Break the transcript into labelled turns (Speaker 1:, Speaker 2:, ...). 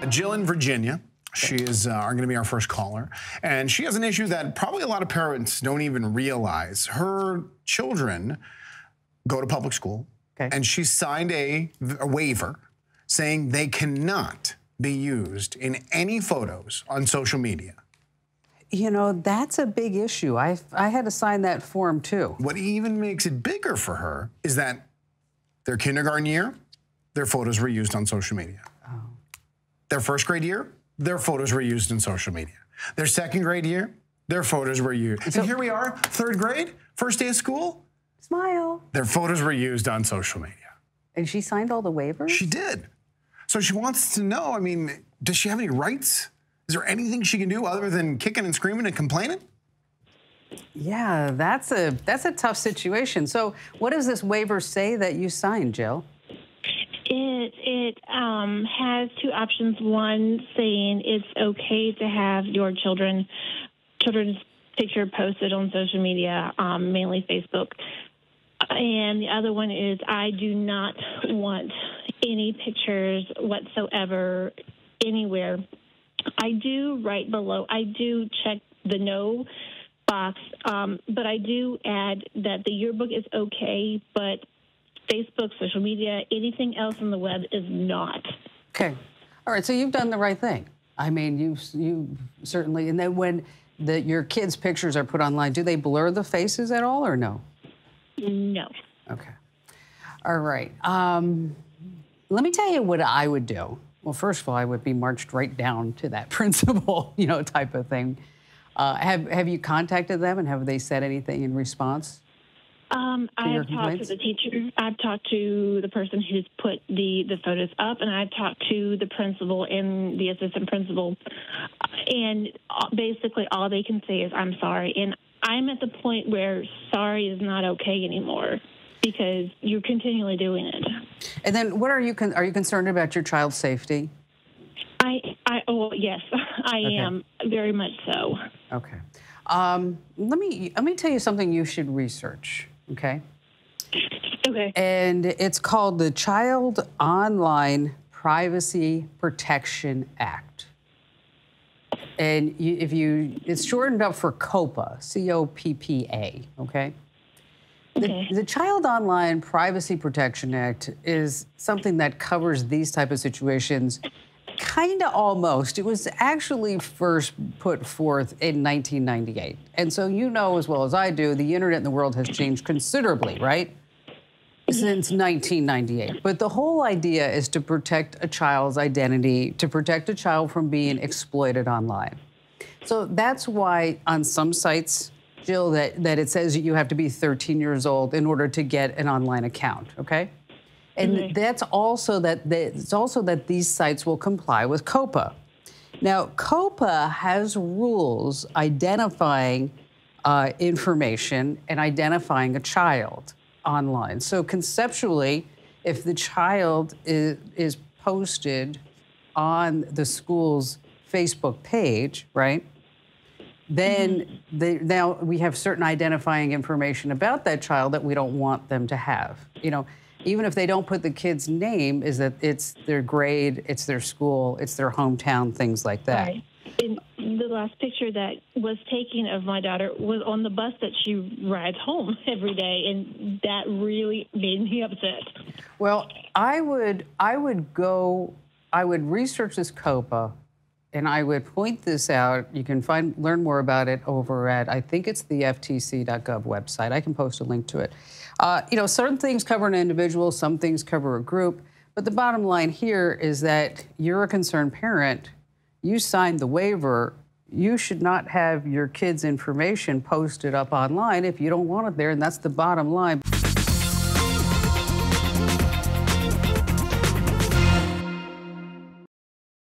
Speaker 1: Jill in Virginia. She is going to be our first caller. And she has an issue that probably a lot of parents don't even realize. Her children go to public school, and she signed a waiver saying they cannot be used in any photos on social media.
Speaker 2: You know, that's a big issue. I had to sign that form too.
Speaker 1: What even makes it bigger for her is that their kindergarten year, their photos were used on social media.
Speaker 2: Oh.
Speaker 1: Their first grade year, their photos were used in social media. Their second grade year, their photos were used. And here we are, third grade, first day of school.
Speaker 2: Smile.
Speaker 1: Their photos were used on social media.
Speaker 2: And she signed all the waivers?
Speaker 1: She did. So she wants to know, I mean, does she have any rights? Is there anything she can do other than kicking and screaming and complaining?
Speaker 2: Yeah, that's a tough situation. So what does this waiver say that you signed, Jill?
Speaker 3: It has two options. One saying it's okay to have your children's picture posted on social media, mainly Facebook. And the other one is I do not want any pictures whatsoever anywhere. I do right below, I do check the no box, but I do add that the yearbook is okay, but Facebook, social media, anything else on the web is not.
Speaker 2: Okay. All right, so you've done the right thing. I mean, you certainly, and then when your kids' pictures are put online, do they blur the faces at all or no?
Speaker 3: No.
Speaker 2: Okay. All right. Let me tell you what I would do. Well, first of all, I would be marched right down to that principal, you know, type of thing. Have you contacted them and have they said anything in response?
Speaker 3: I have talked to the teacher. I've talked to the person who's put the photos up, and I've talked to the principal and the assistant principal. And basically all they can say is, I'm sorry. And I'm at the point where sorry is not okay anymore because you're continually doing it.
Speaker 2: And then what are you concerned about your child's safety?
Speaker 3: Oh, yes, I am very much so.
Speaker 2: Okay. Let me tell you something you should research, okay?
Speaker 3: Okay.
Speaker 2: And it's called the Child Online Privacy Protection Act. And it's shortened up for COPPA, C-O-P-P-A, okay? The Child Online Privacy Protection Act is something that covers these type of situations kind of almost. It was actually first put forth in 1998. And so you know as well as I do, the internet in the world has changed considerably, right? Since 1998. But the whole idea is to protect a child's identity, to protect a child from being exploited online. So that's why on some sites, Jill, that it says that you have to be 13 years old in order to get an online account, okay? And that's also that these sites will comply with COPPA. Now, COPPA has rules identifying information and identifying a child online. So conceptually, if the child is posted on the school's Facebook page, right, then now we have certain identifying information about that child that we don't want them to have. You know, even if they don't put the kid's name, is that it's their grade, it's their school, it's their hometown, things like that.
Speaker 3: Right. And the last picture that was taken of my daughter was on the bus that she rides home every day, and that really made me upset.
Speaker 2: Well, I would research this COPPA, and I would point this out. You can learn more about it over at, I think it's the ftc.gov website. I can post a link to it. You know, certain things cover an individual, some things cover a group, but the bottom line here is that you're a concerned parent. You signed the waiver. You should not have your kids' information posted up online if you don't want it there, and that's the bottom line.